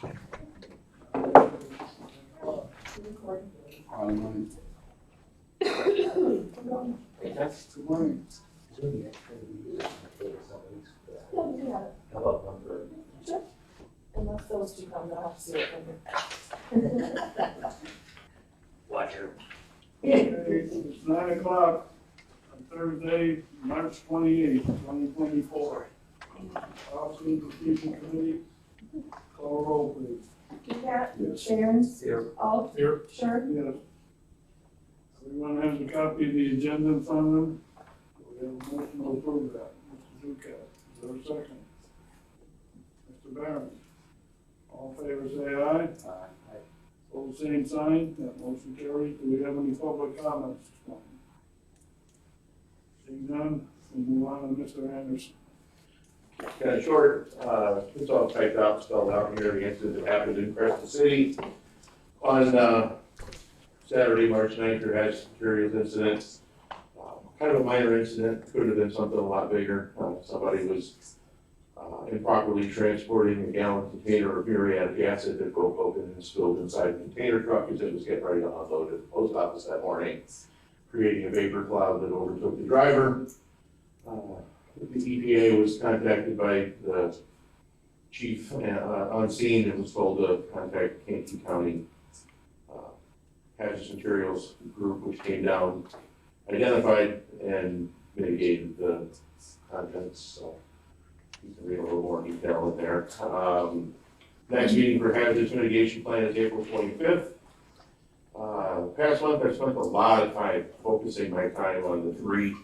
Good morning. Unless those two come, I'll have to see it from here. Watch her. It's 9 o'clock on Thursday, March 28th, 2024. Policy and Procedure Committee, call roll please. Cat, Yes. Sharon, Here. Alt, Here. Sure. Yes. Everyone has a copy of the agenda in front of them. We have a motion to approve that. Mr. Ducat, is there a second? Mr. Barron? All in favor say aye. Aye. Hold the same sign, that motion carries. Do we have any public comments this morning? Seeing none, we'll move on to Mr. Anderson. Kind of short, it's all typed out, spelled out here, the incident that happened in Crescent City on Saturday, March 9th, there has some serious incidents. Kind of a minor incident, could have been something a lot bigger. Somebody was improperly transporting a gallon container of muriatic acid that broke open and spilled inside the container truck as it was getting ready to unload at the post office that morning, creating a vapor cloud that overtook the driver. The EPA was contacted by the chief on scene and was told to contact P&P County Hazardous Materials Group, which came down, identified and mitigated the contents. So you can read a little more detail in there. Next meeting for hazardous mitigation plan is April 25th. Past month I spent a lot of time focusing my time on the three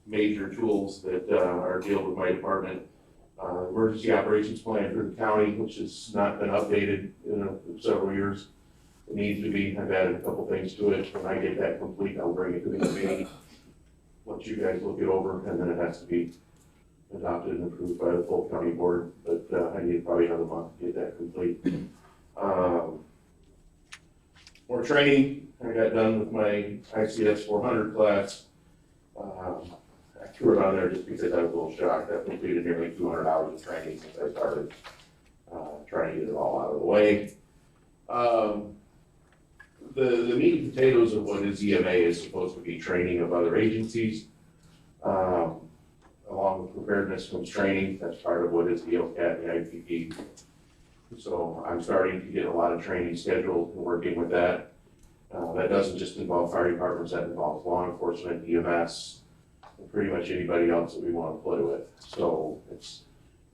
major tools that are dealing with my department. Emergency operations plan for the county, which has not been updated in several years. It needs to be. I've added a couple things to it. When I get that complete, I'll bring it to the committee, let you guys look it over, and then it has to be adopted and approved by the full county board. But I need probably another month to get that complete. More training. I got done with my ICS 400 class. I threw it on there just because I was a little shocked. I've completed nearly 200 hours of training since I started trying to get it all out of the way. The meat and potatoes of what is EMA is supposed to be training of other agencies, along with preparedness comes training. That's part of what is the LCAT and the IPP. So I'm starting to get a lot of training scheduled and working with that. That doesn't just involve fire departments, that involves law enforcement, EMS, and pretty much anybody else that we want to play with. So it's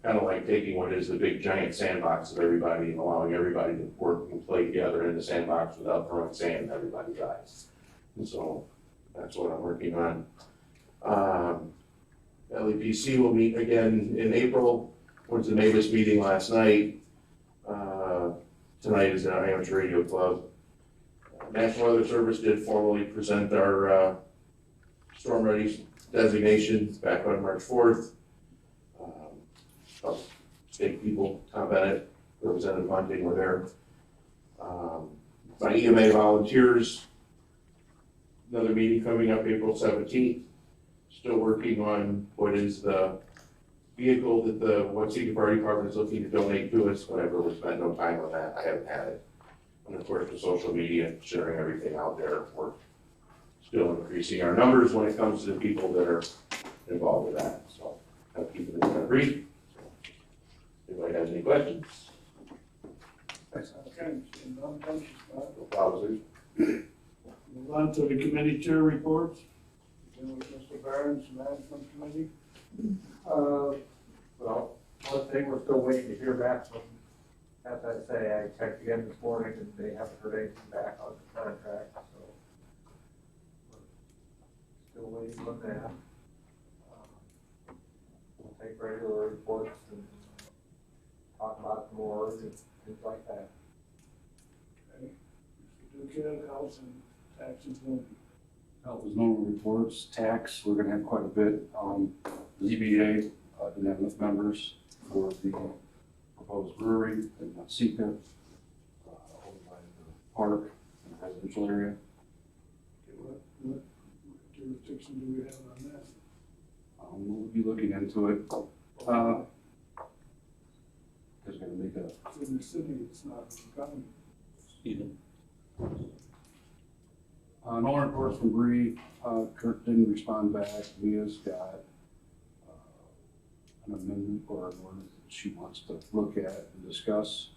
kind of like taking what is the big giant sandbox of everybody and allowing everybody to work and play together in the sandbox without throwing sand in everybody's eyes. And so that's what I'm working on. LEPC will meet again in April. Went to the Mavis meeting last night. Tonight is our amateur radio club. National Weather Service did formally present our storm ready designation back on March 4th. State people, Tom Bennett, Representative Bunting were there. My EMA volunteers, another meeting coming up April 17th. Still working on what is the vehicle that the Watsika Fire Department is looking to donate to us. Whatever, we spent no time on that. I haven't had it. And of course, the social media, sharing everything out there. We're still increasing our numbers when it comes to the people that are involved with that. So I'll keep it kind of brief. Anybody has any questions? Okay, no questions, No problems. move on to the committee chair reports. Begin with Mr. Barron's management committee. Well, one thing, we're still waiting to hear back from, as I say, I checked again this morning and they haven't heard anything back on the contract, so we're still waiting on that. We'll take regular reports and talk about more and things like that. Okay. Mr. Duquette, House and Taxes Levy. There's no reports. Tax, we're gonna have quite a bit. ZBA didn't have enough members for the proposed brewery in Watsika, over by the park in the residential area. Okay, what jurisdiction do we have on that? We'll be looking into it. There's gonna to make a, It's in the city, it's not in the county. Even. no reports from Bree, Kirk didn't respond back, Leah's got an amendment or an ordinance that she wants to look at and discuss.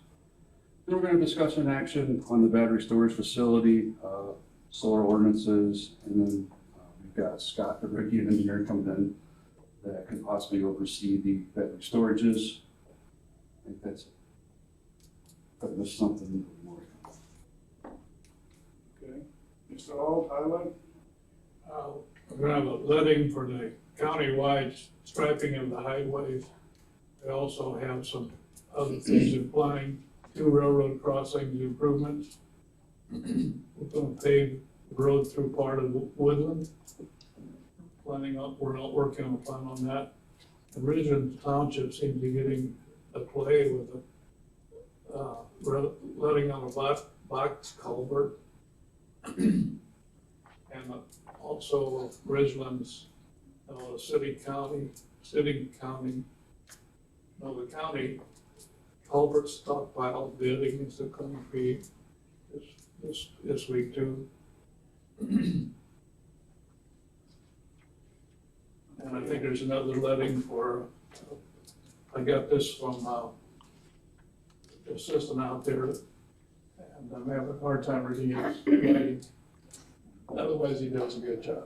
Then we're gonna discuss an action on the battery storage facility, solar ordinances, and then we've got Scott, the Ricky engineer, coming in that can possibly oversee the battery storages. I think that's it. But there's something more. Okay, Mr. Alt, highlight? We're gonna have a letting for the countywide striping of the highways. We also have some other things applying, 2 railroad crossings improvements. We're gonna pave the road through part of Woodland. We're not working on a plan on that. The Ridgeland Township seems to be getting a play with letting on a box culvert. And also Ridgeland's, the county culvert stockpile bidding is going to be this week too. And I think there's another letting for, I got this from the assistant out there, and I'm having a hard time reading it. Otherwise, he does a good job.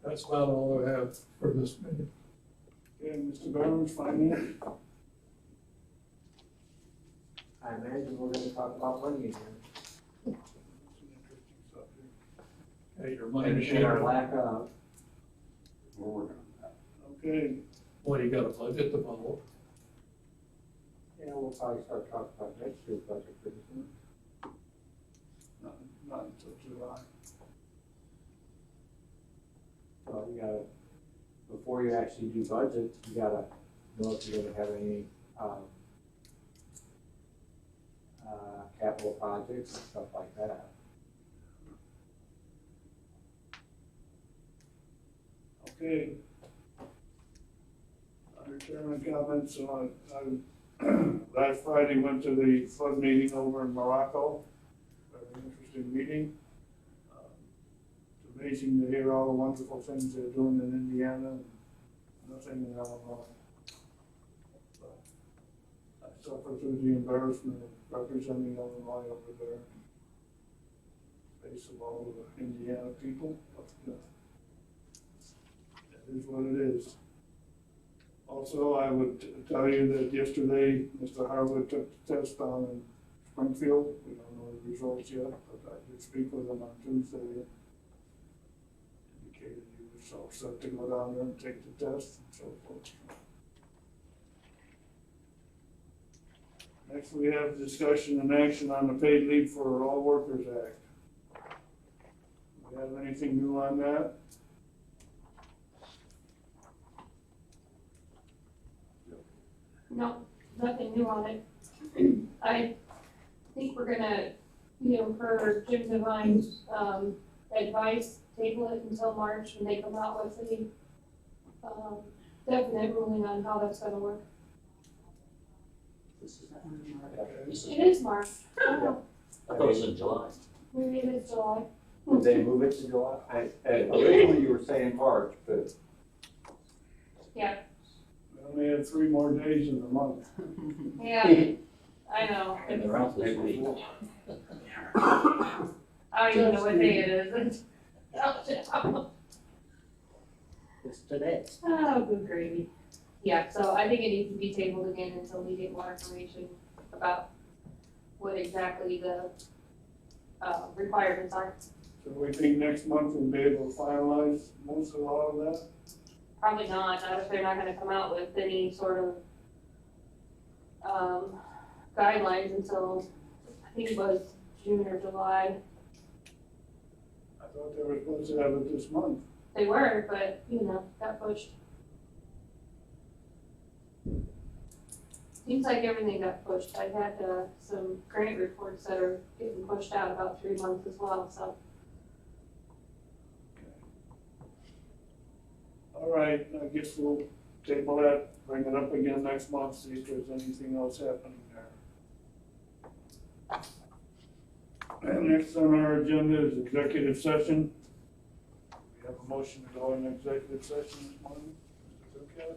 That's about all I have for this meeting. And Mr. Barnes, finance? I imagine we're gonna talk about money again. It's an interesting subject. Hey, your money And machine, our lack of, We're working on that. Okay, what, you got a budget to follow? yeah, we'll probably start talking about next year's budget pretty soon. not until July. So you gotta, before you actually do budget, you gotta know if you're gonna have any, capital projects and stuff like that. Okay. Under chairman comments, I last Friday went to the flood meeting over in Morocco. Very interesting meeting. It's amazing to hear all the wonderful things they're doing in Indiana and nothing in Illinois. But I suffer through the embarrassment of representing Illinois over there. Face of all the Indiana people, but that is what it is. Also, I would tell you that yesterday, Mr. Harwood took the test down in Springfield. We don't know the results yet, but I did speak with him on Tuesday. Indicated he was all set to go down there and take the test and so forth. Next, we have discussion and action on the Paid Leave for All Workers Act. Do we have anything new on that? No, nothing new on it. I think we're gonna, per Jim Devine's, advice, table it until March when they come out with the, definite ruling on how that's gonna work. This is not. This is- It is March. Oh, I thought it was in July. maybe it is July. Did they move it to July? Originally you were saying March, but Yeah, We only have 3 more days in the month. yeah, I know. And they're out this week. I don't even know what day it is. It's today. Oh, good gravy. Yeah, so I think it needs to be tabled again until we get more information about what exactly the, requirements are. So we think next month we'll be able to finalize most of all of that? Probably not if they're not gonna come out with any sort of, guidelines until, I think it was June or July. I thought they were supposed to have it this month. They were, but, got pushed. Seems like everything got pushed. I've had, some grant reports that are getting pushed out about 3 months as well, so. All right, I guess we'll table that, bring it up again next month, see if there's anything else happening there. And next on our agenda is executive session. We have a motion to go in executive session this morning. Mr. Zuka?